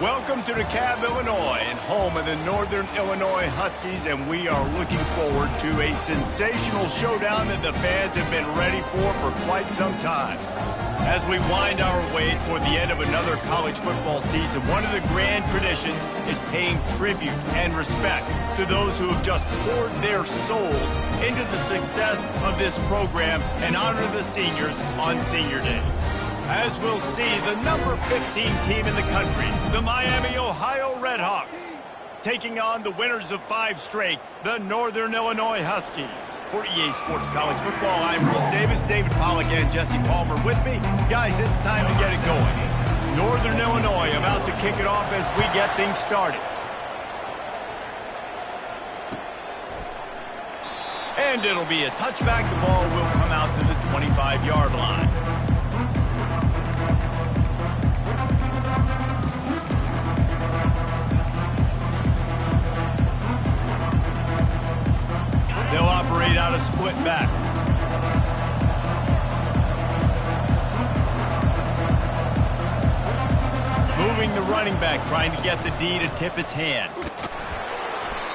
Welcome to DeKalb, Illinois, and home of the Northern Illinois Huskies, and we are looking forward to a sensational showdown that the fans have been ready for quite some time. As we wind our way toward the end of another college football season, one of the grand traditions is paying tribute and respect to those who have just poured their souls into the success of this program and honor the seniors on Senior Day. As we'll see, the number 15 team in the country, the Miami, Ohio Redhawks, taking on the winners of 5 straight, the Northern Illinois Huskies. For EA Sports College Football, I'm Reese Davis, David Pollack, and Jesse Palmer with me. Guys, it's time to get it going. Northern Illinois about to kick it off as we get things started. And it'll be a touchback. The ball will come out to the 25-yard line. They'll operate out of split backs. Moving the running back, trying to get the D to tip its hand.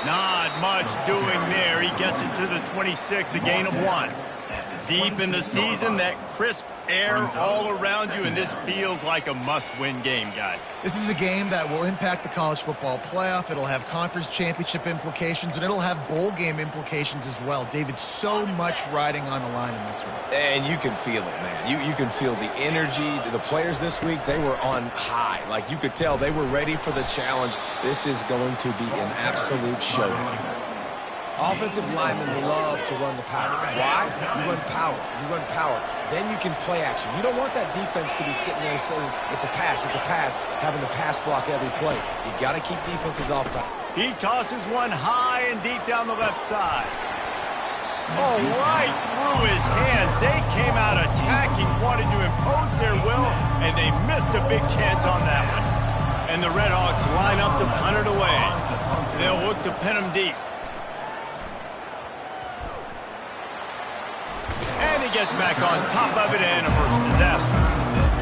Not much doing there. He gets it to the 26, a gain of 1. Deep in the season, that crisp air all around you, and this feels like a must-win game, guys. This is a game that will impact the college football playoff. It'll have conference championship implications, and it'll have bowl game implications as well. David, so much riding on the line in this one. And you can feel it, man. You can feel the energy. The players this week, they were on high. Like, you could tell they were ready for the challenge. This is going to be an absolute showdown. Offensive linemen love to run the power. Why? You run power. You run power. Then you can play action. You don't want that defense to be sitting there saying, it's a pass, having to pass block every play. You got to keep defenses off balance. He tosses one high and deep down the left side. Oh, right through his hands. They came out attacking, wanted to impose their will, and they missed a big chance on that one. And the Redhawks line up to punt it away. They'll look to pin him deep. And he gets back on top of it, and a first disaster.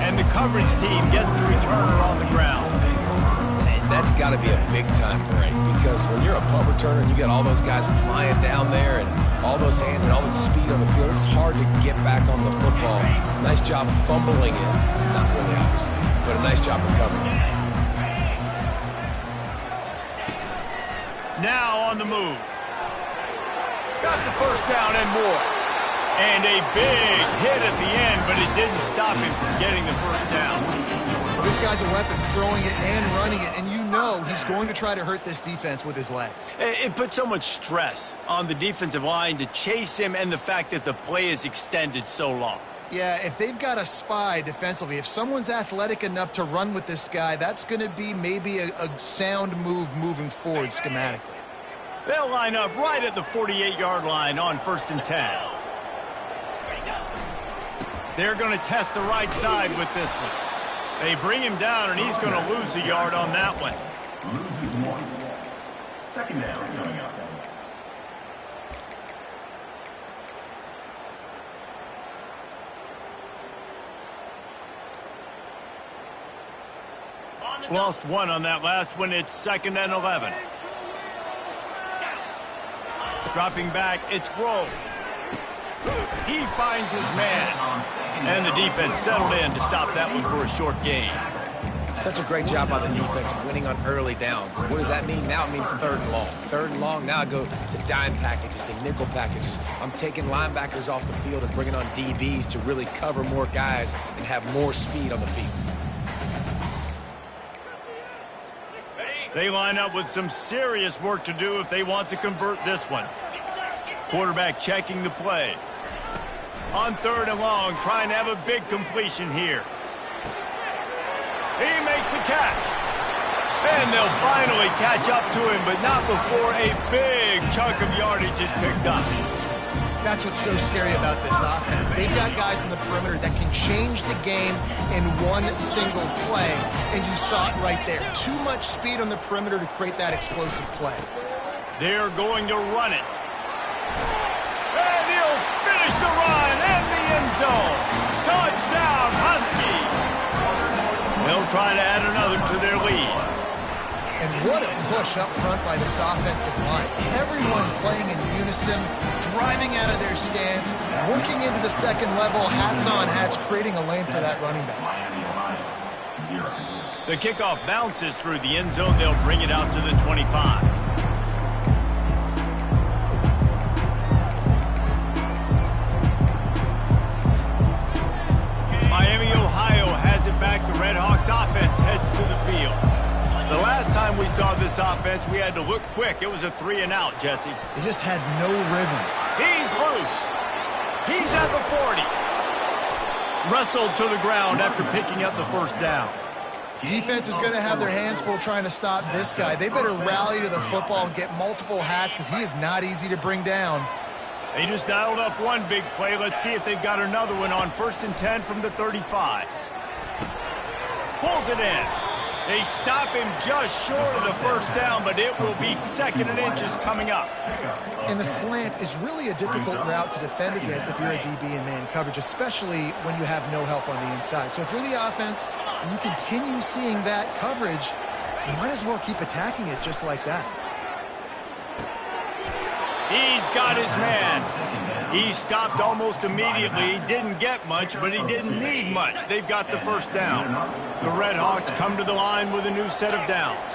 And the coverage team gets the returner on the ground. And that's got to be a big-time break, because when you're a punt returner and you got all those guys flying down there and all those hands and all that speed on the field, it's hard to get back on the football. Nice job fumbling it. Not really, obviously, but a nice job recovering it. Now on the move. Got the first down and more. And a big hit at the end, but it didn't stop him from getting the first down. This guy's a weapon, throwing it and running it, and you know he's going to try to hurt this defense with his legs. It put so much stress on the defensive line to chase him, and the fact that the play is extended so long. Yeah, if they've got a spy defensively, if someone's athletic enough to run with this guy, that's going to be maybe a sound move moving forward schematically. They'll line up right at the 48-yard line on 1st and 10. They're going to test the right side with this one. They bring him down, and he's going to lose a yard on that one. Loses 1. Second down coming up. Lost 1 on that last one. It's 2nd and 11. Dropping back, it's Grove. He finds his man. And the defense settled in to stop that one for a short gain. Such a great job by the defense winning on early downs. What does that mean? Now it means 3rd and long. 3rd and long, now I go to dime packages, to nickel packages. I'm taking linebackers off the field and bringing on DBs to really cover more guys and have more speed on the field. They line up with some serious work to do if they want to convert this one. Quarterback checking the play. On 3rd and long, trying to have a big completion here. He makes a catch. And they'll finally catch up to him, but not before a big chunk of yardage is picked up. That's what's so scary about this offense. They've got guys in the perimeter that can change the game in one single play, and you saw it right there. Too much speed on the perimeter to create that explosive play. They're going to run it. And he'll finish the run in the end zone. Touchdown, Huskies. They'll They'll try to add another to their lead. And what a push up front by this offensive line. Everyone playing in unison, driving out of their stance, working into the second level, hats on hats, creating a lane for that running back. The kickoff bounces through the end zone. They'll bring it out to the 25. Miami, Ohio has it back. The Red Hawks offense heads to the field. The last time we saw this offense, we had to look quick. It was a 3-and-out, Jesse. They just had no rhythm. He's loose. He's at the 40. Wrestled to the ground after picking up the first down. Defense is going to have their hands full trying to stop this guy. They better rally to the football and get multiple hats because he is not easy to bring down. They just dialed up one big play. Let's see if they've got another one on 1st and 10 from the 35. Pulls it in. They stop him just short of the first down, but it will be 2nd and inches coming up. And the slant is really a difficult route to defend against if you're a DB in man coverage, especially when you have no help on the inside. So if you're the offense and you continue seeing that coverage, you might as well keep attacking it just like that. He's got his man. He stopped almost immediately. He didn't get much, but he didn't need much. They've got the first down. The Red Hawks come to the line with a new set of downs.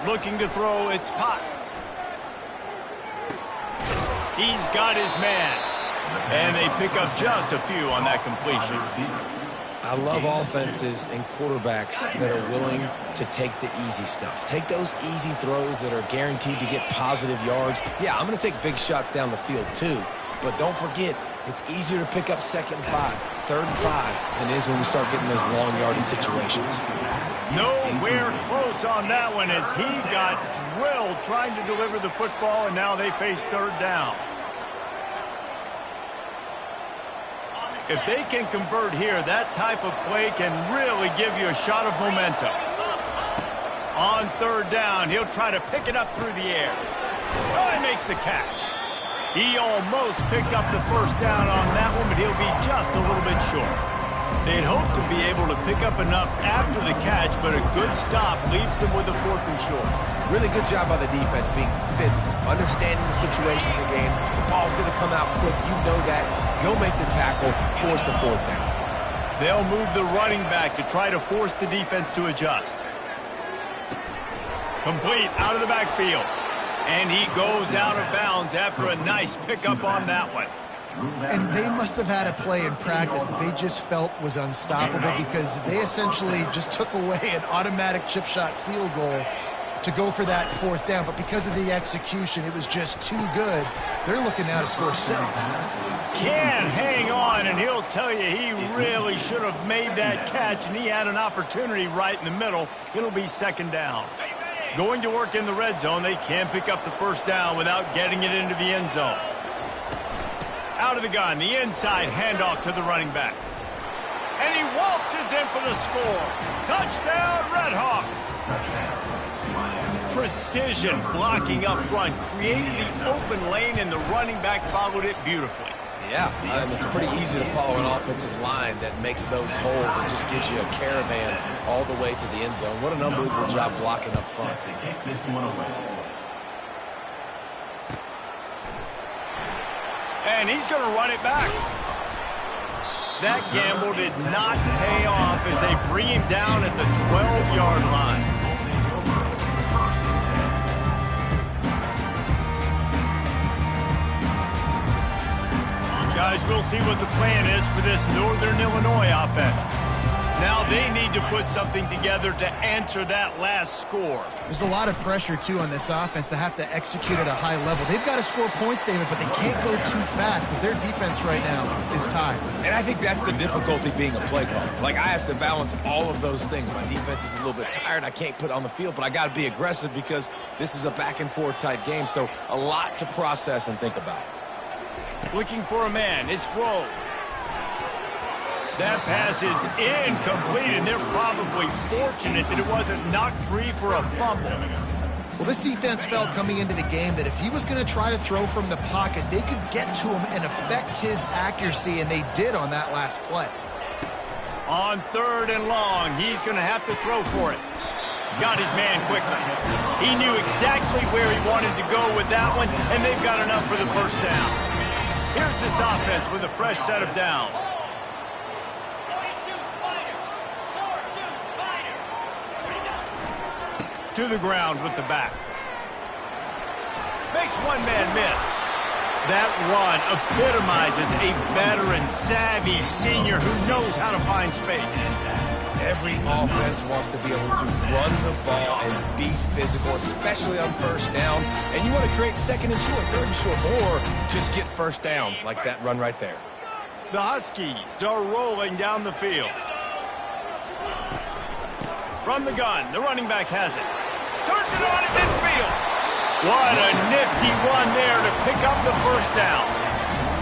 Looking to throw, it's Potts. He's got his man. And they pick up just a few on that completion. I love offenses and quarterbacks that are willing to take the easy stuff. Take those easy throws that are guaranteed to get positive yards. Yeah, I'm going to take big shots down the field too. But don't forget, it's easier to pick up 2nd and 5, 3rd and 5 than it is when we start getting those long yardage situations. Nowhere close on that one as he got drilled trying to deliver the football, and now they face 3rd down. If they can convert here, that type of play can really give you a shot of momentum. On 3rd down, he'll try to pick it up through the air. Oh, he makes the catch. He almost picked up the first down on that one, but he'll be just a little bit short. They'd hope to be able to pick up enough after the catch, but a good stop leaves them with a 4th and short. Really good job by the defense being physical, understanding the situation in the game. The ball's going to come out quick. You know that. Go make the tackle, force the 4th down. They'll move the running back to try to force the defense to adjust. Complete out of the backfield. And he goes out of bounds after a nice pickup on that one. And they must have had a play in practice that they just felt was unstoppable because they essentially just took away an automatic chip shot field goal to go for that 4th down. But because of the execution, it was just too good. They're looking now to score 6. Can hang on, and he'll tell you he really should have made that catch, and he had an opportunity right in the middle. It'll be 2nd down. Going to work in the red zone, they can pick up the first down without getting it into the end zone. Out of the gun, the inside handoff to the running back. And he waltzes in for the score. Touchdown, Red Hawks. Precision blocking up front, created the open lane, and the running back followed it beautifully. Yeah, and it's pretty easy to follow an offensive line that makes those holes and just gives you a caravan all the way to the end zone. What an unbelievable job blocking up front. Take this one away. And he's going to run it back. That gamble did not pay off as they bring him down at the 12-yard line. Guys, we'll see what the plan is for this Northern Illinois offense. Now they need to put something together to answer that last score. There's a lot of pressure, too, on this offense to have to execute at a high level. They've got to score points, David, but they can't go too fast because their defense right now is tired. And I think that's the difficulty being a play caller. Like, I have to balance all of those things. My defense is a little bit tired. I can't put on the field, but I got to be aggressive because this is a back-and-forth type game, so a lot to process and think about. Looking for a man. It's Grove. That pass is incomplete, and they're probably fortunate that it wasn't knocked free for a fumble. Well, this defense felt coming into the game that if he was going to try to throw from the pocket, they could get to him and affect his accuracy, and they did on that last play. On 3rd and long, he's going to have to throw for it. Got his man quickly. He knew exactly where he wanted to go with that one, and they've got enough for the first down. Here's this offense with a fresh set of downs. To the ground with the back. Makes one man miss. That run epitomizes a veteran, savvy senior who knows how to find space. Every offense wants to be able to run the ball and be physical, especially on first down. And you want to create 2nd and short, 3rd and short, or just get first downs like that run right there. The Huskies are rolling down the field. From the gun, the running back has it. Turns it on at midfield. What a nifty run there to pick up the first down.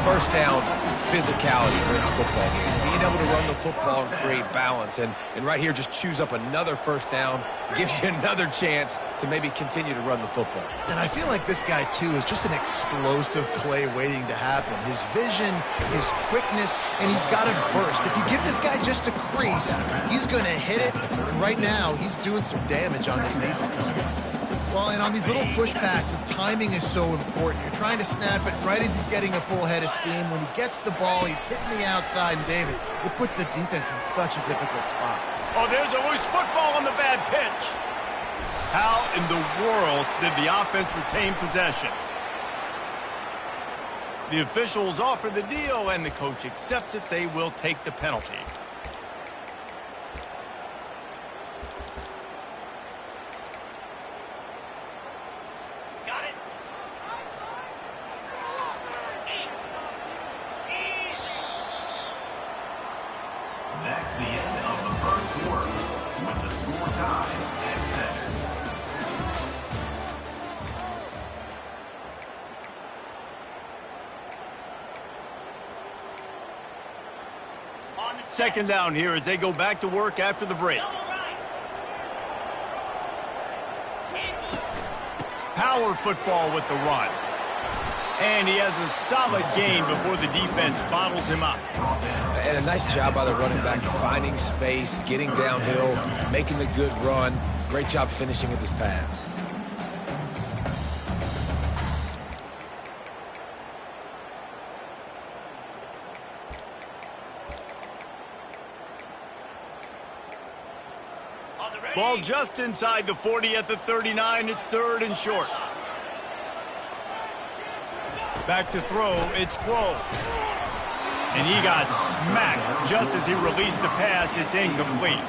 First down, physicality wins football games. Being able to run the football and create balance. And right here, just choose up another first down. Gives you another chance to maybe continue to run the football. And I feel like this guy, too, is just an explosive play waiting to happen. His vision, his quickness, and he's got a burst. If you give this guy just a crease, he's going to hit it. And right now, he's doing some damage on this defense. Well, and on these little push passes, timing is so important. You're trying to snap it right as he's getting a full head of steam. When he gets the ball, he's hitting the outside, and David, it puts the defense in such a difficult spot. Oh, there's a loose football on the bad pitch. How in the world did the offense retain possession? The officials offer the deal, and the coach accepts it. They will take the penalty. That's the end of the first quarter, with the score tied at 7. 2nd down here as they go back to work after the break. Power football with the run. And he has a solid gain before the defense bottles him up. And a nice job by the running back, finding space, getting downhill, making a good run. Great job finishing with his pads. Ball just inside the 40 at the 39. It's 3rd and short. Back to throw. It's Grove. And he got smacked just as he released the pass. It's incomplete.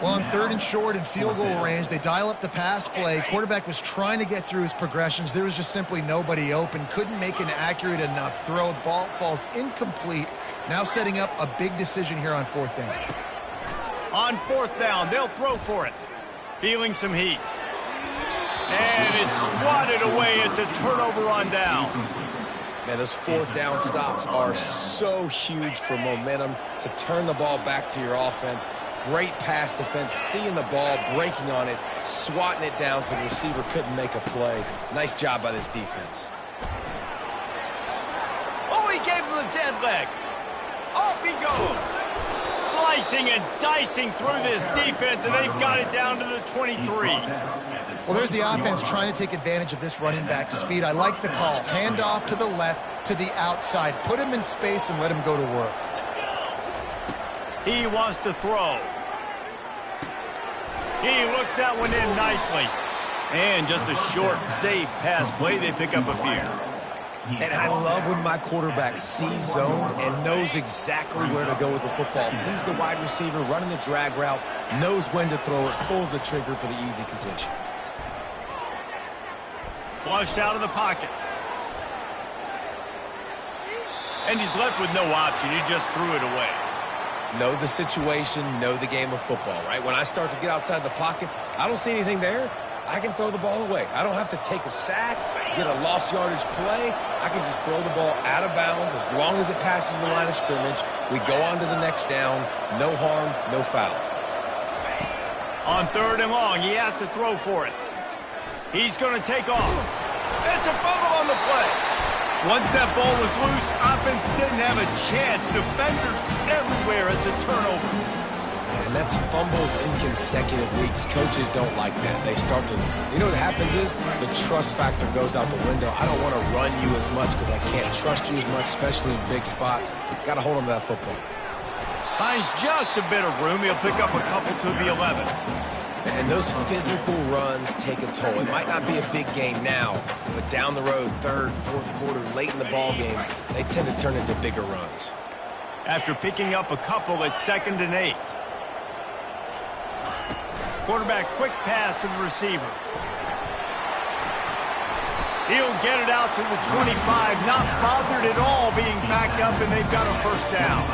Well, on 3rd and short and field goal range, they dial up the pass play. Quarterback was trying to get through his progressions. There was just simply nobody open. Couldn't make an accurate enough throw. Ball falls incomplete. Now setting up a big decision here on 4th down. On 4th down, they'll throw for it. Feeling some heat. And it's swatted away. It's a turnover on downs. Man, those 4th down stops are so huge for momentum to turn the ball back to your offense. Great pass defense, seeing the ball, breaking on it, swatting it down so the receiver couldn't make a play. Nice job by this defense. Oh, he gave him the dead leg. Off he goes. Slicing and dicing through this defense, and they've got it down to the 23. Well, there's the offense trying to take advantage of this running back speed. I like the call. Hand off to the left, to the outside. Put him in space and let him go to work. He wants to throw. He looks that one in nicely. And just a short, safe pass play. They pick up a few. And I love when my quarterback sees zoned and knows exactly where to go with the football. Sees the wide receiver running the drag route, knows when to throw it, pulls the trigger for the easy completion. Flushed out of the pocket. And he's left with no option. He just threw it away. Know the situation, know the game of football, right? When I start to get outside the pocket, I don't see anything there. I can throw the ball away. I don't have to take a sack, get a lost yardage play. I can just throw the ball out of bounds as long as it passes the line of scrimmage. We go on to the next down. No harm, no foul. On 3rd and long, he has to throw for it. He's going to take off. It's a fumble on the play. Once that ball was loose, offense didn't have a chance. Defenders everywhere. It's a turnover. And that's fumbles in consecutive weeks. Coaches don't like that. They start to, you know what happens is the trust factor goes out the window. I don't want to run you as much because I can't trust you as much, especially in big spots. Got to hold on to that football. Finds just a bit of room. He'll pick up a couple to the 11. And those physical runs take a toll. It might not be a big game now, but down the road, third, fourth quarter, late in the ball games, they tend to turn into bigger runs. After picking up a couple, it's 2nd and 8. Quarterback quick pass to the receiver. He'll get it out to the 25, not bothered at all being backed up, and they've got a first down.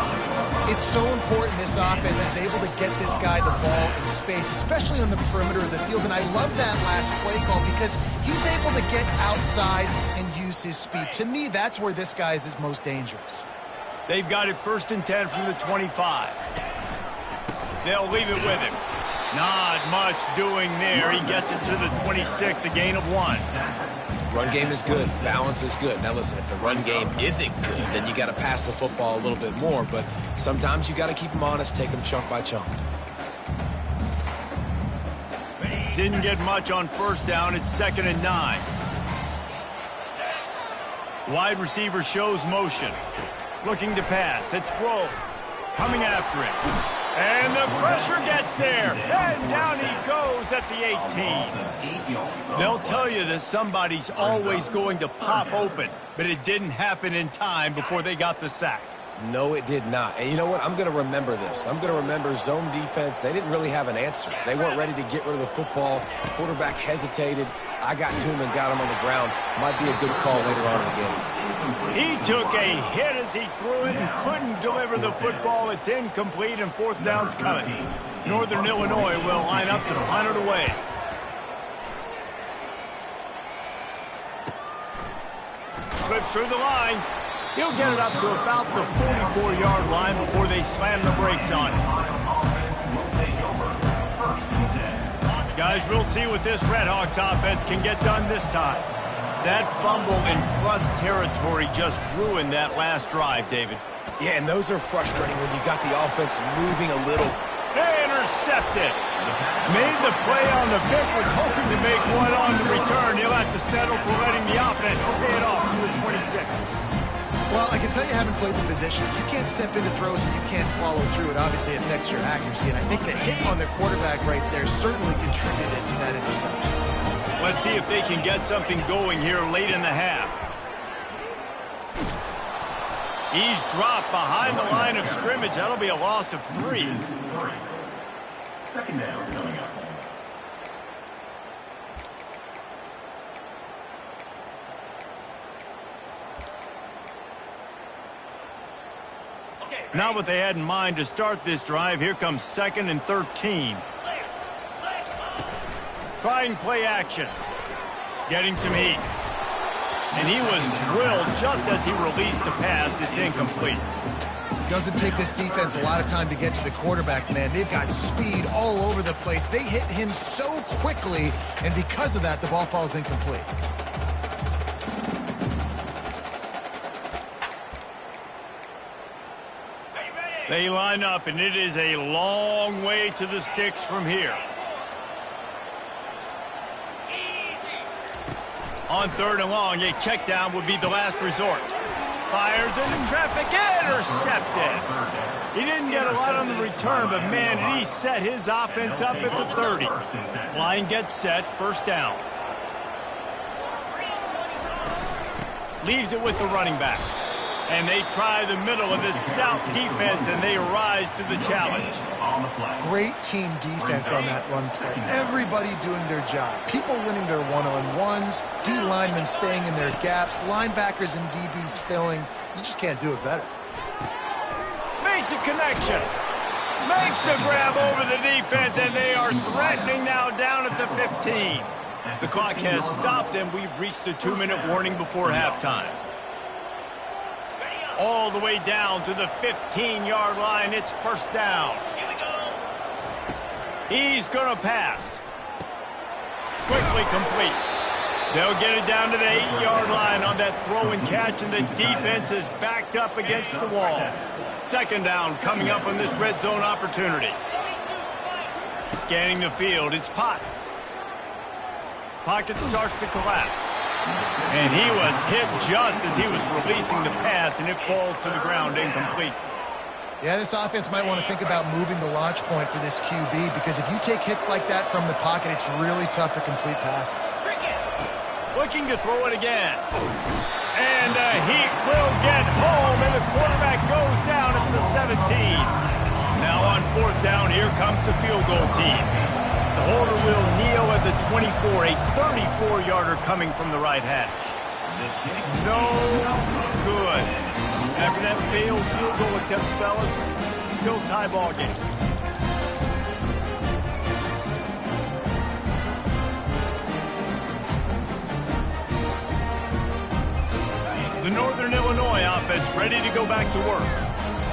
It's so important this offense is able to get this guy the ball in space, especially on the perimeter of the field. And I love that last play call because he's able to get outside and use his speed. To me, that's where this guy is most dangerous. They've got it 1st and 10 from the 25. They'll leave it with him. Not much doing there. He gets it to the 26, a gain of 1. Run game is good. Balance is good. Now listen, if the run game isn't good, then you got to pass the football a little bit more. But sometimes you got to keep them honest, take them chunk by chunk. Didn't get much on first down. It's 2nd and 9. Wide receiver shows motion. Looking to pass. It's Grove. Coming after him. And the pressure gets there. And down he goes at the 18. They'll tell you that somebody's always going to pop open, but it didn't happen in time before they got the sack. No, it did not. And you know what? I'm going to remember this. I'm going to remember zone defense. They didn't really have an answer. They weren't ready to get rid of the football. Quarterback hesitated. I got to him and got him on the ground. Might be a good call later on in the game. He took a hit as he threw it and couldn't deliver the football. It's incomplete and 4th down's coming. Northern Illinois will line up to punt it away. Slips through the line. He'll get it up to about the 44-yard line before they slam the brakes on it. Guys, we'll see what this Redhawks offense can get done this time. That fumble in plus territory just ruined that last drive, David. Yeah, and those are frustrating when you got the offense moving a little. Intercepted. Made the play on the pick, was hoping to make one on the return. He'll have to settle for letting the offense pay it off to the 26. Well, I can tell you haven't played the position. You can't step into throws and you can't follow through. It obviously affects your accuracy, and I think the hit on the quarterback right there certainly contributed to that interception. Let's see if they can get something going here late in the half. He's dropped behind the line of scrimmage. That'll be a loss of 3. 2nd down coming up. Not what they had in mind to start this drive. Here comes 2nd and 13. Try and play action. Getting some heat. And he was drilled just as he released the pass. It's incomplete. Doesn't take this defense a lot of time to get to the quarterback, man. They've got speed all over the place. They hit him so quickly, and because of that, the ball falls incomplete. They line up, and it is a long way to the sticks from here. On 3rd and long, a check down would be the last resort. Fires into traffic, intercepted. He didn't get a lot on the return, but man, did he set his offense up at the 30. Line gets set, 1st down. Leaves it with the running back. And they try the middle of this stout defense, and they rise to the challenge. Great team defense on that run play. Everybody doing their job. People winning their one-on-ones, D linemen staying in their gaps, linebackers and DBs filling. You just can't do it better. Makes a connection. Makes the grab over the defense, and they are threatening now down at the 15. The clock has stopped, and we've reached the 2-minute warning before halftime. All the way down to the 15-yard line. It's 1st down. Here we go. He's going to pass. Quickly complete. They'll get it down to the 8-yard line on that throw and catch, and the defense is backed up against the wall. Second down coming up on this red zone opportunity. Scanning the field, it's Potts. Pocket starts to collapse. And he was hit just as he was releasing the pass, and it falls to the ground incomplete. Yeah, this offense might want to think about moving the launch point for this QB, because if you take hits like that from the pocket, it's really tough to complete passes. Looking to throw it again. And he will get home, and the quarterback goes down at the 17. Now on fourth down, here comes the field goal team. The holder will kneel at the 24, a 34-yarder coming from the right hash. No good. After that failed field goal attempt, fellas, still tie ball game. The Northern Illinois offense ready to go back to work.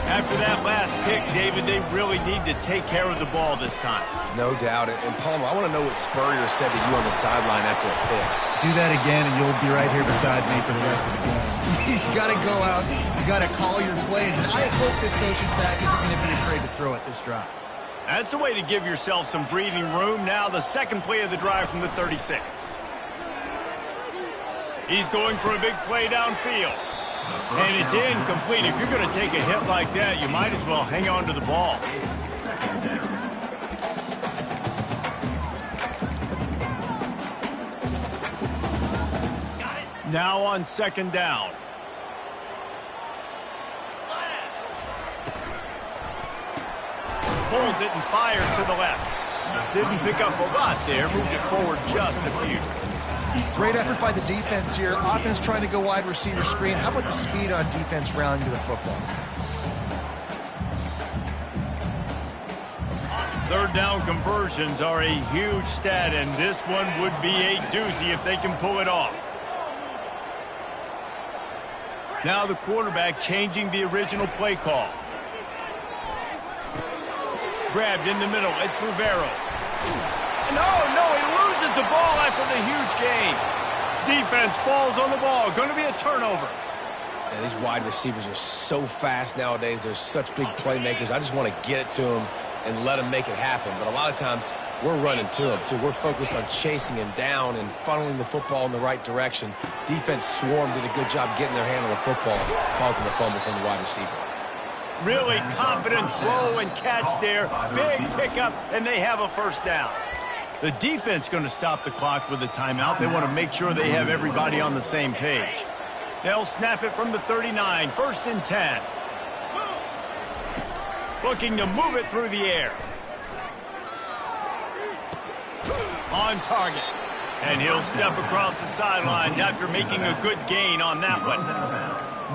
After that last pick, David, they really need to take care of the ball this time. No doubt. And Palmer, I want to know what Spurrier said to you on the sideline after a pick. Do that again, and you'll be right here beside me for the rest of the game. You got to go out. You got to call your plays. And I hope this coaching staff isn't going to be afraid to throw at this drop. That's the way to give yourself some breathing room. Now the second play of the drive from the 36. He's going for a big play downfield. And it's incomplete. If you're going to take a hit like that, you might as well hang on to the ball. Now on second down. Pulls it and fires to the left. Didn't pick up a lot there. Moved it forward just a few. Great effort by the defense here. Offense trying to go wide receiver screen. How about the speed on defense rounding to the football? Third down conversions are a huge stat, and this one would be a doozy if they can pull it off. Now the quarterback changing the original play call. Grabbed in the middle. It's Rivero. No, he loses the ball after the huge gain. Defense falls on the ball. Going to be a turnover. Yeah, these wide receivers are so fast nowadays. They're such big playmakers. I just want to get it to them and let them make it happen. But a lot of times, we're running to them, too. We're focused on chasing him down and funneling the football in the right direction. Defense swarm did a good job getting their hand on the football, causing the fumble from the wide receiver. Really confident throw and catch there. Big pickup, and they have a first down. The defense going to stop the clock with a timeout. They want to make sure they have everybody on the same page. They'll snap it from the 39, 1st and 10. Looking to move it through the air. On target. And he'll step across the sidelines after making a good gain on that one.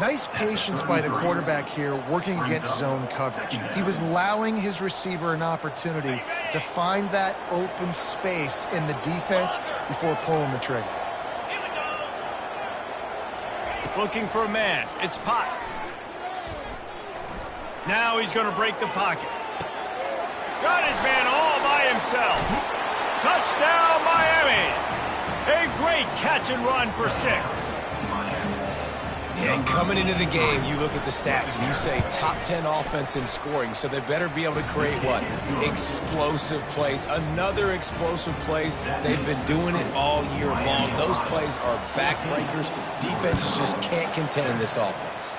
Nice patience by the quarterback here working against zone coverage. He was allowing his receiver an opportunity to find that open space in the defense before pulling the trigger. Looking for a man. It's Potts. Now he's going to break the pocket. Got his man all by himself. Touchdown, Miami. A great catch and run for 6. And coming into the game, you look at the stats and you say top 10 offense in scoring, so they better be able to create what? Explosive plays. Another explosive plays. They've been doing it all year long. Those plays are backbreakers. Defenses just can't contend this offense.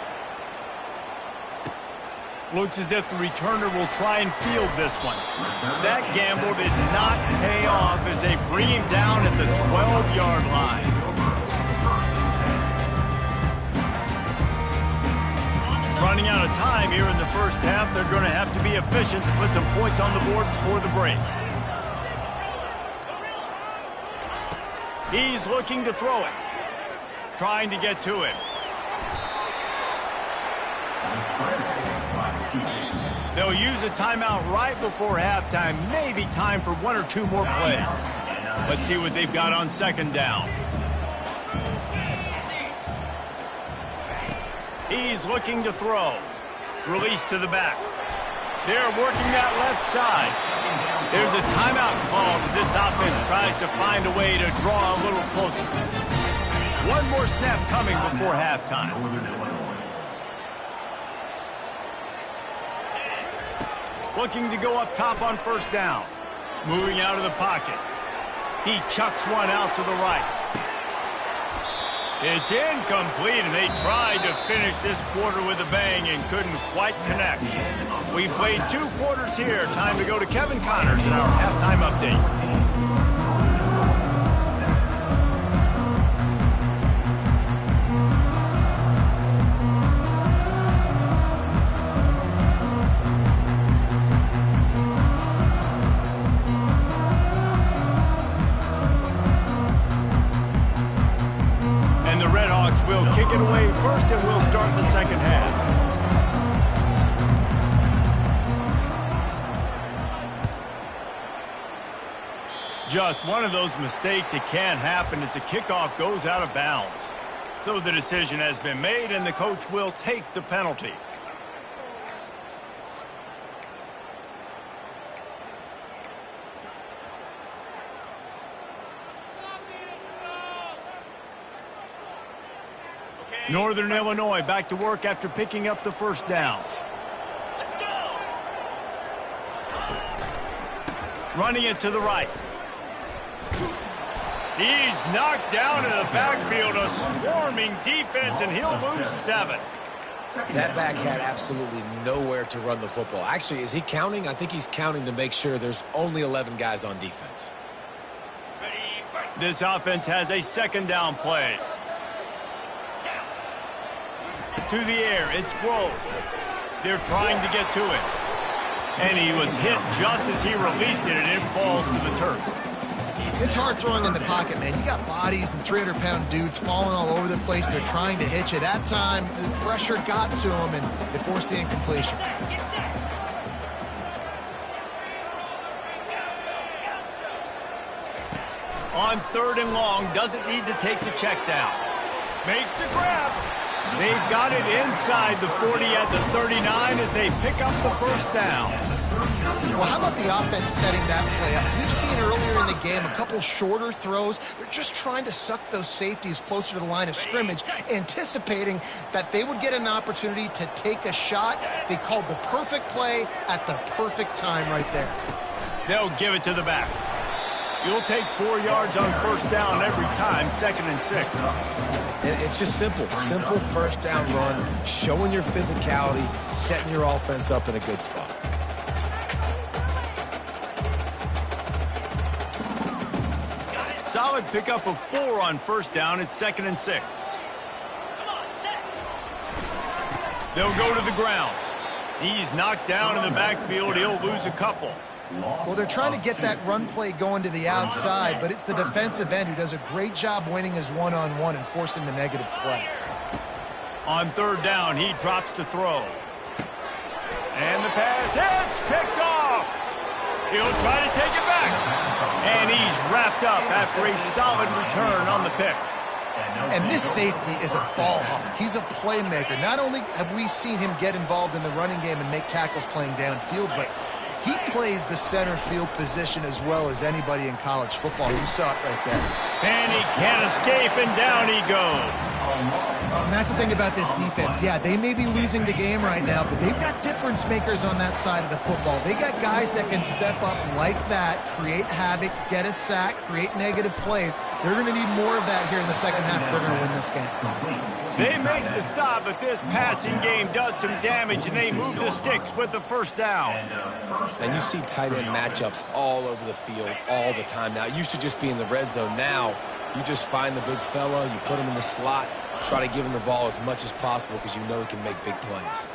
Looks as if the returner will try and field this one. That gamble did not pay off as they bring him down at the 12-yard line. Running out of time here in the first half. They're going to have to be efficient to put some points on the board before the break. He's looking to throw it. Trying to get to him. They'll use a timeout right before halftime. Maybe time for 1 or 2 more plays. Let's see what they've got on second down. He's looking to throw. Release to the back. They're working that left side. There's a timeout called as this offense tries to find a way to draw a little closer. One more snap coming before halftime. Looking to go up top on first down. Moving out of the pocket. He chucks one out to the right. It's incomplete, and they tried to finish this quarter with a bang and couldn't quite connect. We played 2 quarters here. Time to go to Kevin Connors in our halftime update. Will kick it away first, and we'll start the second half. Just one of those mistakes that can happen as the kickoff goes out of bounds. So the decision has been made, and the coach will take the penalty. Northern Illinois back to work after picking up the first down. Let's go. Running it to the right. He's knocked down in the backfield, a swarming defense, and he'll lose 7. That back had absolutely nowhere to run the football. Actually, is he counting? I think he's counting to make sure there's only 11 guys on defense. This offense has a second down play. To the air, it's Grove. They're trying to get to it. And he was hit just as he released it, and it falls to the turf. It's hard throwing in the pocket, man. You got bodies and 300-pound dudes falling all over the place. They're trying to hit you. That time, the pressure got to him, and it forced the incompletion. On 3rd and long, doesn't need to take the check down. Makes the grab. They've got it inside the 40 at the 39 as they pick up the first down. Well, how about the offense setting that play up? We've seen earlier in the game a couple shorter throws. They're just trying to suck those safeties closer to the line of scrimmage, anticipating that they would get an opportunity to take a shot. They called the perfect play at the perfect time right there. They'll give it to the back. You'll take 4 yards on first down every time, 2nd and 6. It's just simple. Simple first down run, showing your physicality, setting your offense up in a good spot. Solid pickup of 4 on first down. It's 2nd and 6. They'll go to the ground. He's knocked down in the backfield. He'll lose a couple. Well, they're trying to get that run play going to the outside, but it's the defensive end who does a great job winning his one-on-one and forcing the negative play. On 3rd down, he drops to throw. And the pass hits, picked off. He'll try to take it back. And he's wrapped up after a solid return on the pick. And this safety is a ball hawk. He's a playmaker. Not only have we seen him get involved in the running game and make tackles playing downfield, but he plays the center field position as well as anybody in college football. You saw it right there. And he can't escape, and down he goes. And that's the thing about this defense. Yeah, they may be losing the game right now, but they've got difference makers on that side of the football. They got guys that can step up like that, create havoc, get a sack, create negative plays. They're going to need more of that here in the second half if they're going to win this game. They make the stop, but this passing game does some damage, and they move the sticks with the first down. And you see tight end matchups all over the field all the time now. It used to just be in the red zone. Now you just find the big fella, you put him in the slot, try to give him the ball as much as possible because you know he can make big plays.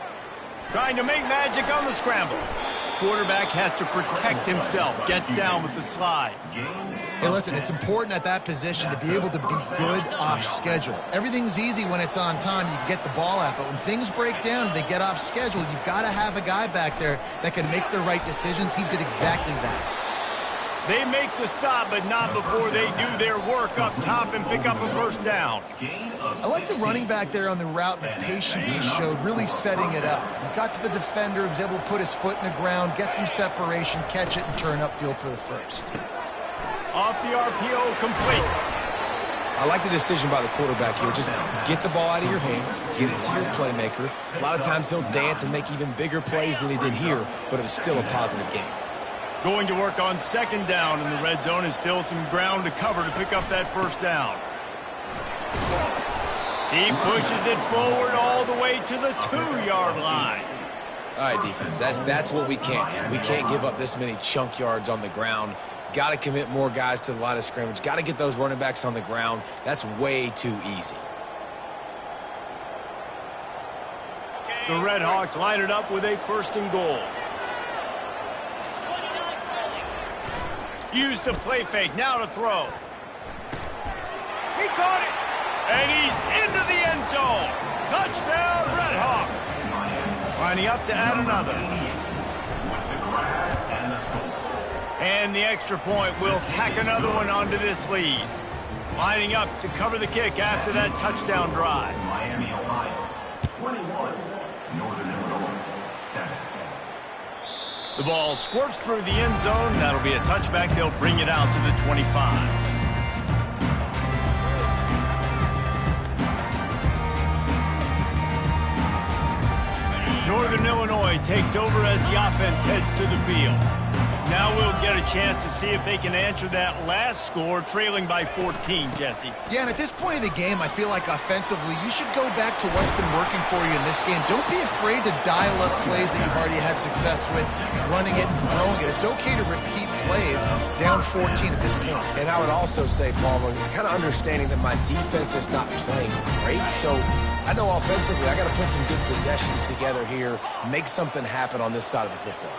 Trying to make magic on the scramble. Quarterback has to protect himself. Gets down with the slide. Hey, listen, it's important at that position to be able to be good off schedule. Everything's easy when it's on time. You can get the ball out. But when things break down, they get off schedule. You've got to have a guy back there that can make the right decisions. He did exactly that. They make the stop, but not before they do their work up top and pick up a first down. I like the running back there on the route and the patience he showed, really setting it up. He got to the defender, was able to put his foot in the ground, get some separation, catch it, and turn upfield for the first. Off the RPO, complete. I like the decision by the quarterback here. Just get the ball out of your hands, get it to your playmaker. A lot of times he'll dance and make even bigger plays than he did here, but it was still a positive game. Going to work on second down in the red zone, and still some ground to cover to pick up that first down. He pushes it forward all the way to the 2-yard line. All right, defense, that's what we can't do. We can't give up this many chunk yards on the ground. Got to commit more guys to the line of scrimmage. Got to get those running backs on the ground. That's way too easy. The Red Hawks line it up with a first and goal. Use the play fake, now to throw. He caught it, and he's into the end zone. Touchdown, Red Hawks. Lining up to add another. And the extra point will tack another one onto this lead. Lining up to cover the kick after that touchdown drive. Miami, Ohio, 21, Northern Illinois, 7. The ball squirts through the end zone. That'll be a touchback. They'll bring it out to the 25. Northern Illinois takes over as the offense heads to the field. Now we'll get a chance to see if they can answer that last score, trailing by 14, Jesse. Yeah, and at this point of the game, I feel like offensively, you should go back to what's been working for you in this game. Don't be afraid to dial up plays that you've already had success with, running it and throwing it. It's okay to repeat plays down 14 at this point. And I would also say, Palmer, kind of understanding that my defense is not playing great, so I know offensively I got to put some good possessions together here, make something happen on this side of the football.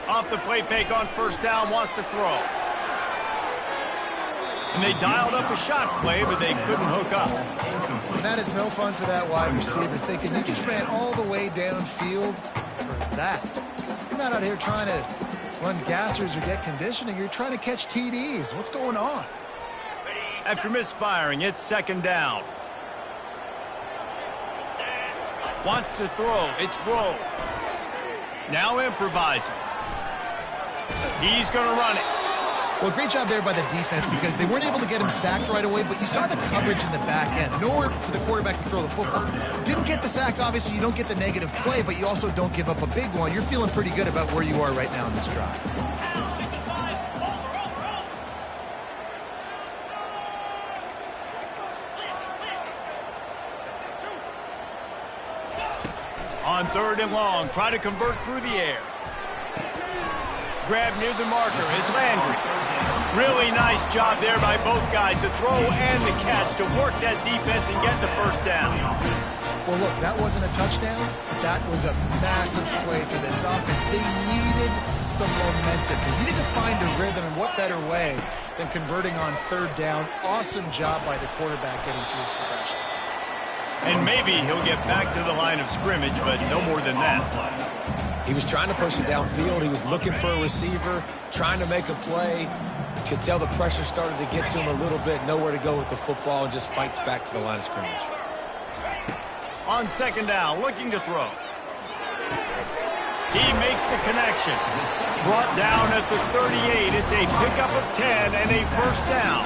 Off the play fake on first down, wants to throw. And they dialed up a shot play, but they couldn't hook up. And that is no fun for that wide receiver, thinking you just ran all the way downfield for that. You're not out here trying to run gassers or get conditioning. You're trying to catch TDs. What's going on? After misfiring, it's second down. Wants to throw. It's Grove. Now improvising. He's going to run it. Well, great job there by the defense because they weren't able to get him sacked right away, but you saw the coverage in the back end. Nowhere for the quarterback to throw the football. Didn't get the sack, obviously. You don't get the negative play, but you also don't give up a big one. You're feeling pretty good about where you are right now in this drive. On third and long, try to convert through the air. Grab near the marker is Landry. Really nice job there by both guys to throw and the catch to work that defense and get the first down. Well, look, that wasn't a touchdown. That was a massive play for this offense. They needed some momentum. They needed to find a rhythm, and what better way than converting on third down. Awesome job by the quarterback getting through his progression. And maybe he'll get back to the line of scrimmage, but no more than that. He was trying to push it downfield. He was looking for a receiver, trying to make a play. Could tell the pressure started to get to him a little bit. Nowhere to go with the football, and just fights back to the line of scrimmage. On second down, looking to throw. He makes the connection. Brought down at the 38. It's a pickup of 10 and a first down.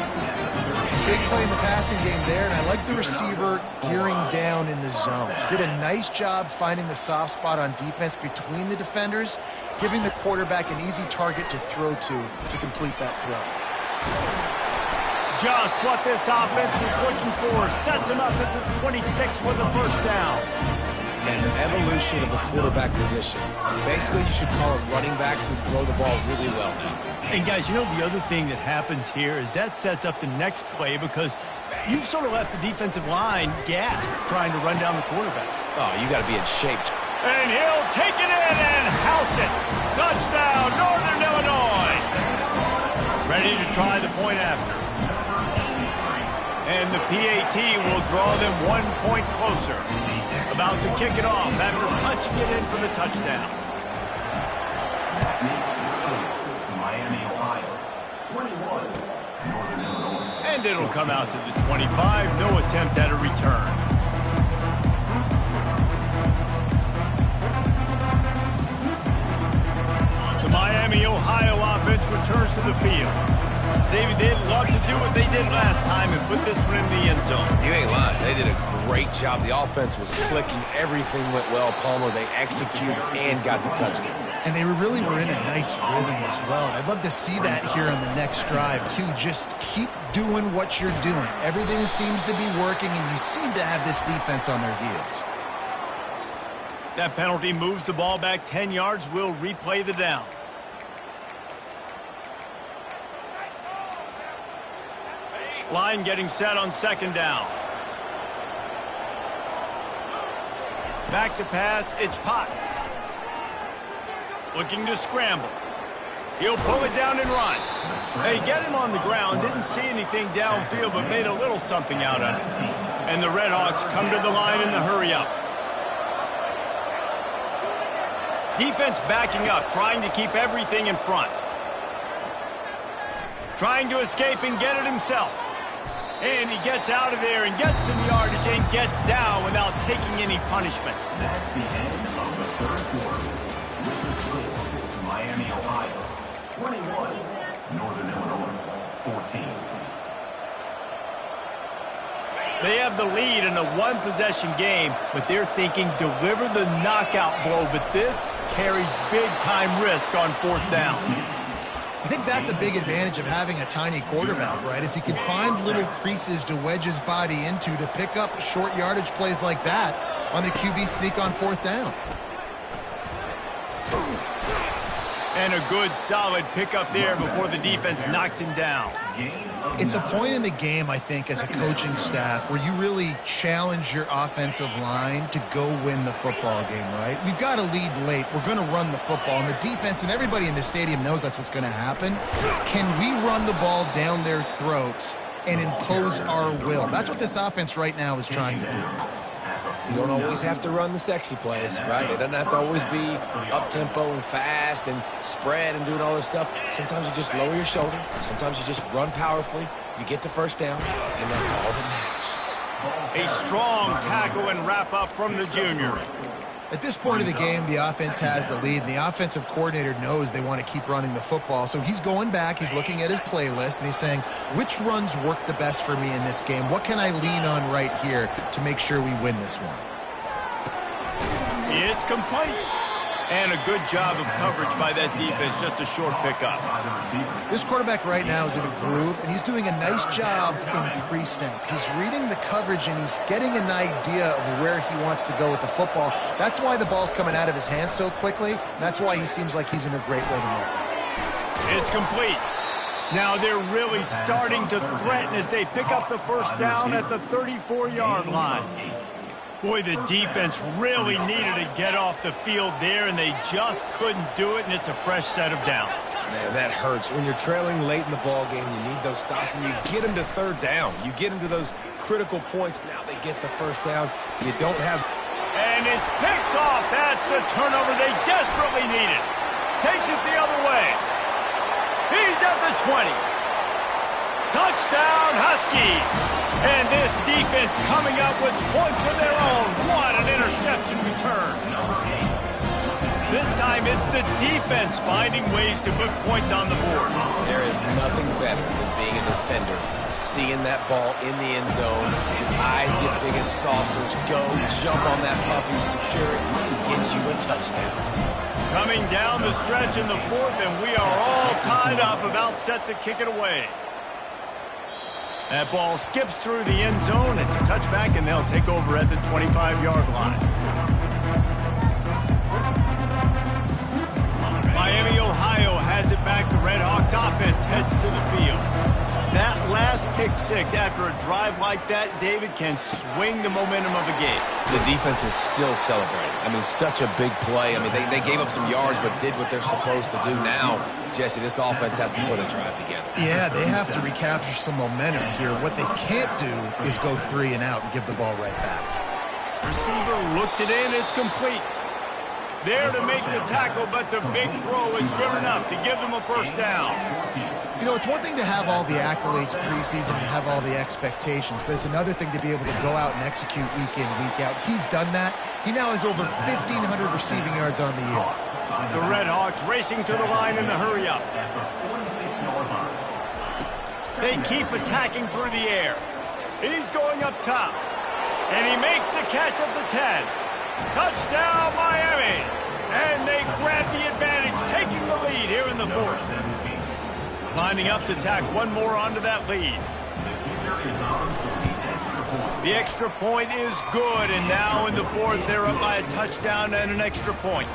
Big play in the passing game there, and I like the receiver gearing down in the zone. Did a nice job finding the soft spot on defense between the defenders, giving the quarterback an easy target to throw to complete that throw. Just what this offense was looking for. Sets him up at the 26 with a first down. And the evolution of the quarterback position. Basically, you should call it running backs who throw the ball really well now. And guys, you know the other thing that happens here is that sets up the next play because you've sort of left the defensive line gassed trying to run down the quarterback. Oh, you got to be in shape. And he'll take it in and house it. Touchdown, Northern Illinois. Ready to try the point after. And the PAT will draw them 1 point closer. About to kick it off after punching it in for the touchdown. And it'll come out to the 25. No attempt at a return. The Miami, Ohio offense returns to the field. David, they'd love to do what they did last time and put this one in the end zone. You ain't lying. They did a great job. The offense was clicking. Everything went well. Palmer, they executed and got the touchdown. And they really were in a nice rhythm as well. And I'd love to see that here on the next drive, too. Just keep doing what you're doing. Everything seems to be working, and you seem to have this defense on their heels. That penalty moves the ball back 10 yards. We'll replay the down. Line getting set on second down. Back to pass, it's Potts. Looking to scramble. He'll pull it down and run. They get him on the ground, didn't see anything downfield, but made a little something out of it. And the Redhawks come to the line in the hurry-up. Defense backing up, trying to keep everything in front. Trying to escape and get it himself. And he gets out of there and gets some yardage and gets down without taking any punishment. That's the end of the third quarter. With the score, Miami, Ohio, 21, Northern Illinois, 14. They have the lead in a one-possession game, but they're thinking deliver the knockout blow, but this carries big-time risk on fourth down. I think that's a big advantage of having a tiny quarterback, right? Is he can find little creases to wedge his body into to pick up short yardage plays like that on the QB sneak on fourth down. And a good, solid pickup there before the defense knocks him down. It's a point in the game, I think, as a coaching staff where you really challenge your offensive line to go win the football game, right? We've got to lead late. We're going to run the football. And the defense and everybody in the stadium knows that's what's going to happen. Can we run the ball down their throats and impose our will? That's what this offense right now is trying to do. You don't always have to run the sexy plays, right? It doesn't have to always be up-tempo and fast and spread and doing all this stuff. Sometimes you just lower your shoulder. Sometimes you just run powerfully. You get the first down, and that's all that matters. A strong tackle and wrap-up from the junior. At this point of the game, the offense has the lead, and the offensive coordinator knows they want to keep running the football. So he's going back, he's looking at his playlist, and he's saying, which runs work the best for me in this game? What can I lean on right here to make sure we win this one? It's complete. And a good job of coverage by that defense, just a short pickup. This quarterback right now is in a groove, and he's doing a nice job in pre-snap. He's reading the coverage, and he's getting an idea of where he wants to go with the football. That's why the ball's coming out of his hands so quickly. And that's why he seems like he's in a great rhythm right now. It's complete. Now they're really starting to threaten as they pick up the first down at the 34-yard line. Boy, the defense really needed to get off the field there, and they just couldn't do it, and it's a fresh set of downs. Man, that hurts. When you're trailing late in the ball game, you need those stops, and you get them to third down. You get them to those critical points. Now they get the first down. You don't have... And it's picked off. That's the turnover they desperately needed. Takes it the other way. He's at the 20. Touchdown, Huskies. And this defense coming up with points of their own. What an interception return. This time it's the defense finding ways to put points on the board. There is nothing better than being a defender, seeing that ball in the end zone, your eyes get big as saucers, go jump on that puppy, secure it, get you a touchdown. Coming down the stretch in the fourth, and we are all tied up, about set to kick it away. That ball skips through the end zone. It's a touchback, and they'll take over at the 25-yard line. Miami, Ohio has it back. The Redhawks offense heads to the field. That last pick six after a drive like that, David, can swing the momentum of a game. The defense is still celebrating. I mean, such a big play. I mean, they gave up some yards but did what they're supposed to do. Now, Jesse, this offense has to put a drive together. Yeah, they have to recapture some momentum here. What they can't do is go 3 and out and give the ball right back. Receiver looks it in. It's complete. There to make the tackle, but the big throw is good enough to give them a first down. You know, it's one thing to have all the accolades preseason and have all the expectations, but it's another thing to be able to go out and execute week in, week out. He's done that. He now has over 1,500 receiving yards on the year. The Red Hawks racing to the line in the hurry-up. They keep attacking through the air. He's going up top. And he makes the catch at the 10. Touchdown, Miami! And they grab the advantage, taking the lead here in the fourth. Lining up to tack one more onto that lead. The extra point is good, and now in the fourth, they're up by a touchdown and an extra point.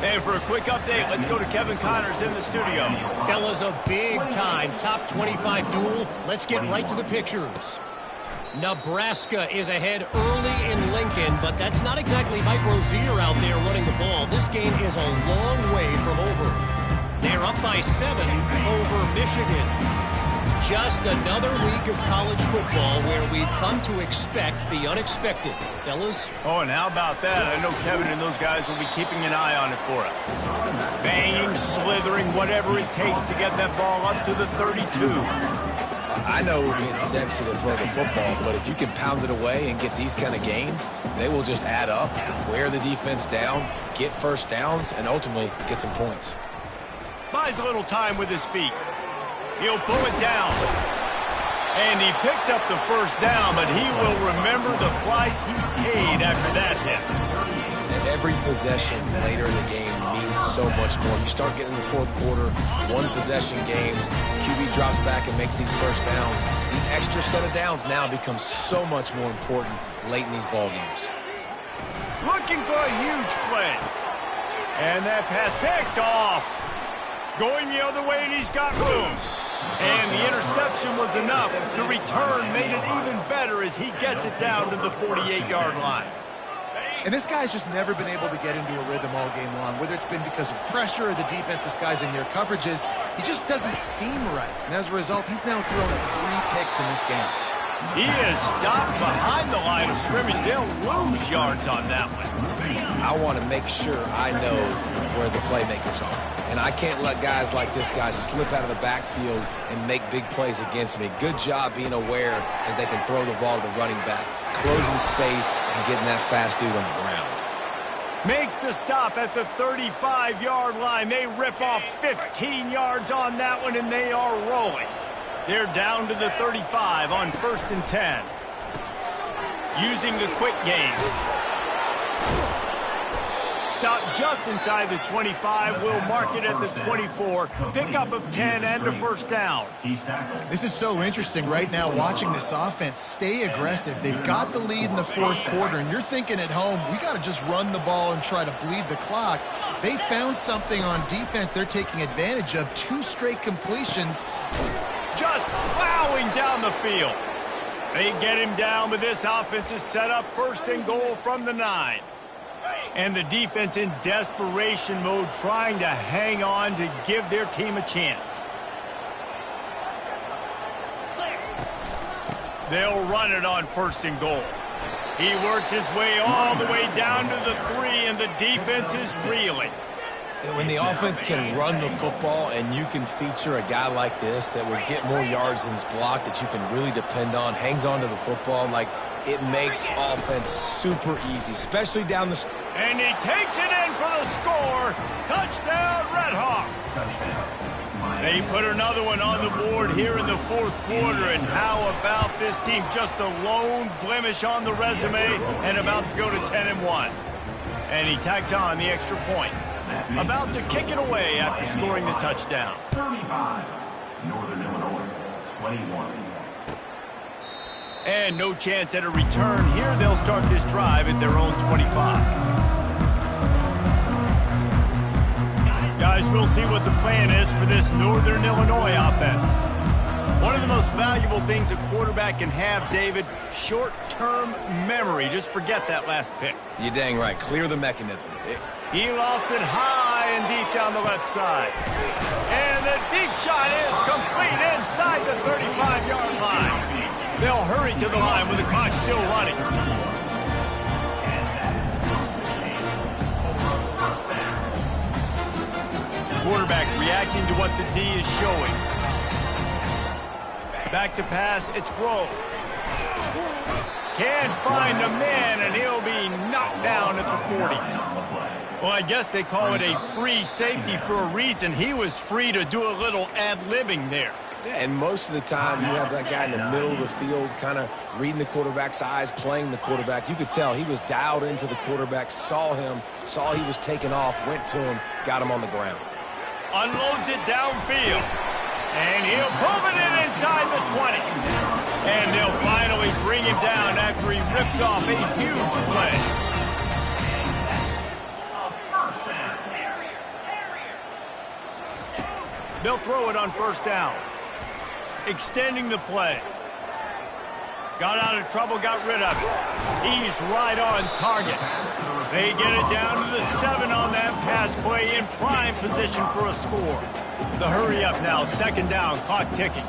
And for a quick update, let's go to Kevin Connors in the studio. Fellas, a big-time top 25 duel. Let's get right to the pictures. Nebraska is ahead early in Lincoln, but that's not exactly Mike Rozier out there running the ball. This game is a long way from over. They're up by 7 over Michigan. Just another week of college football where we've come to expect the unexpected. Fellas? Oh, and how about that? I know Kevin and those guys will be keeping an eye on it for us. Banging, slithering, whatever it takes to get that ball up to the 32. I know it's sexy to throw the football, but if you can pound it away and get these kind of gains, they will just add up, wear the defense down, get first downs, and ultimately get some points. Buys a little time with his feet. He'll pull it down. And he picks up the first down, but he will remember the price he paid after that hit. And every possession later in the game means so much more. You start getting in the fourth quarter, one-possession games, QB drops back and makes these first downs. These extra set of downs now become so much more important late in these ball games. Looking for a huge play. And that pass picked off. Going the other way, and he's got room. And the interception was enough. The return made it even better as he gets it down to the 48-yard line. And this guy's just never been able to get into a rhythm all game long, whether it's been because of pressure or the defense disguising their coverages. He just doesn't seem right. And as a result, he's now thrown 3 picks in this game. He is stopped behind the line of scrimmage. They'll lose yards on that one. I want to make sure I know where the playmakers are. And I can't let guys like this guy slip out of the backfield and make big plays against me. Good job being aware that they can throw the ball to the running back, closing space, and getting that fast dude on the ground. Makes the stop at the 35-yard line. They rip off 15 yards on that one, and they are rolling. They're down to the 35 on 1st and 10. Using the quick game. Stop just inside the 25. We'll mark it at the 24. Pickup of 10 and a first down. This is so interesting right now watching this offense stay aggressive. They've got the lead in the fourth quarter, and you're thinking at home, we got to just run the ball and try to bleed the clock. They found something on defense they're taking advantage of. 2 straight completions. Just plowing down the field. They get him down, but this offense is set up 1st and goal from the 9. And the defense in desperation mode trying to hang on to give their team a chance. They'll run it on 1st and goal. He works his way all the way down to the 3, and the defense is reeling. When the offense can run the football and you can feature a guy like this that will get more yards than his block, that you can really depend on, hangs on to the football, like it makes offense super easy, especially down the... And he takes it in for the score. Touchdown, Red Hawks. They put another one on the board here in the fourth quarter. And how about this team? Just a lone blemish on the resume and about to go to 10-1. And he tags on the extra point. About to kick it away after scoring the touchdown. 35, Northern Illinois, 21. And no chance at a return here. They'll start this drive at their own 25. Guys, we'll see what the plan is for this Northern Illinois offense. One of the most valuable things a quarterback can have, David, short-term memory. Just forget that last pick. You're dang right. Clear the mechanism. He lofts it high and deep down the left side. And the deep shot is complete inside the 35-yard line. They'll hurry to the line with the clock still running. reacting to what the D is showing. Back to pass, it's Grove. Can't find a man, and he'll be knocked down at the 40. Well, I guess they call it a free safety for a reason. He was free to do a little ad-libbing there. Yeah, and most of the time, you have that guy in the middle of the field kind of reading the quarterback's eyes, playing the quarterback. You could tell he was dialed into the quarterback, saw him, saw he was taking off, went to him, got him on the ground. Unloads it downfield. And he'll move it in inside the 20. And they'll finally bring him down after he rips off a huge play. They'll throw it on first down. Extending the play. Got out of trouble, got rid of it. He's right on target. They get it down to the 7 on that pass play in prime position for a score. The hurry up now, second down, clock ticking.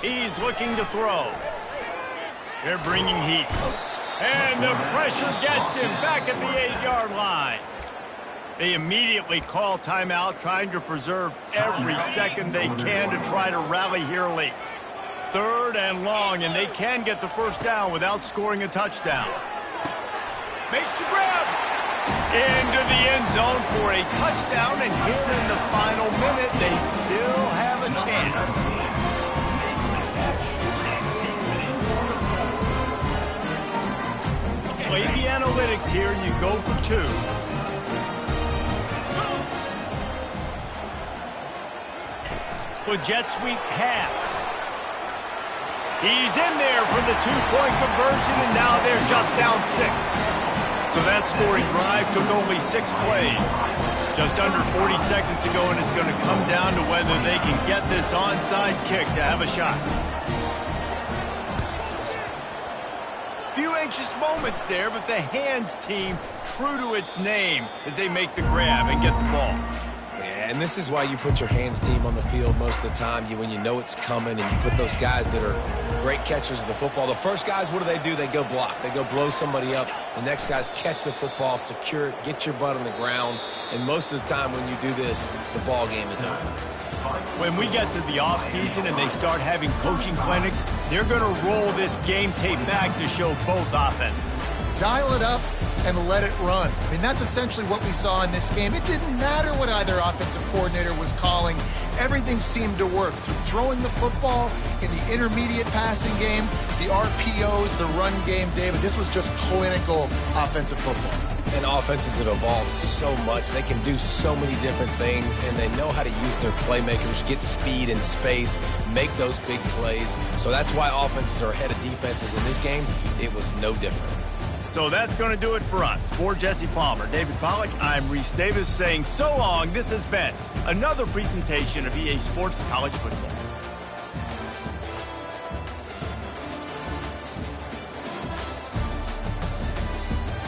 He's looking to throw. They're bringing heat. And the pressure gets him back at the 8-yard line. They immediately call timeout, trying to preserve every second they can to try to rally here late. 3rd and long, and they can get the first down without scoring a touchdown. Makes the grab. Into the end zone for a touchdown, and here in the final minute, they still have a chance. Play the analytics here, and you go for 2. With jet sweep pass. He's in there for the 2-point conversion, and now they're just down 6. So that scoring drive took only 6 plays. Just under 40 seconds to go, and it's going to come down to whether they can get this onside kick to have a shot. Few anxious moments there, but the hands team true to its name as they make the grab and get the ball. Yeah, and this is why you put your hands team on the field most of the time. When you know it's coming, and you put those guys that are great catchers of the football. The first guys, what do? They go block. They go blow somebody up. The next guys catch the football, secure it, get your butt on the ground. And most of the time when you do this, the ball game is over. When we get to the offseason and they start having coaching clinics, they're going to roll this game tape back to show both offenses. Dial it up and let it run. I mean, that's essentially what we saw in this game. It didn't matter what either offensive coordinator was calling. Everything seemed to work through throwing the football in the intermediate passing game, the RPOs, the run game, David. This was just clinical offensive football. And offenses have evolved so much. They can do so many different things, and they know how to use their playmakers, get speed and space, make those big plays. So that's why offenses are ahead of defenses. In this game, it was no different. So that's going to do it for us. For Jesse Palmer, David Pollack, I'm Reese Davis saying so long. This has been another presentation of EA Sports College Football.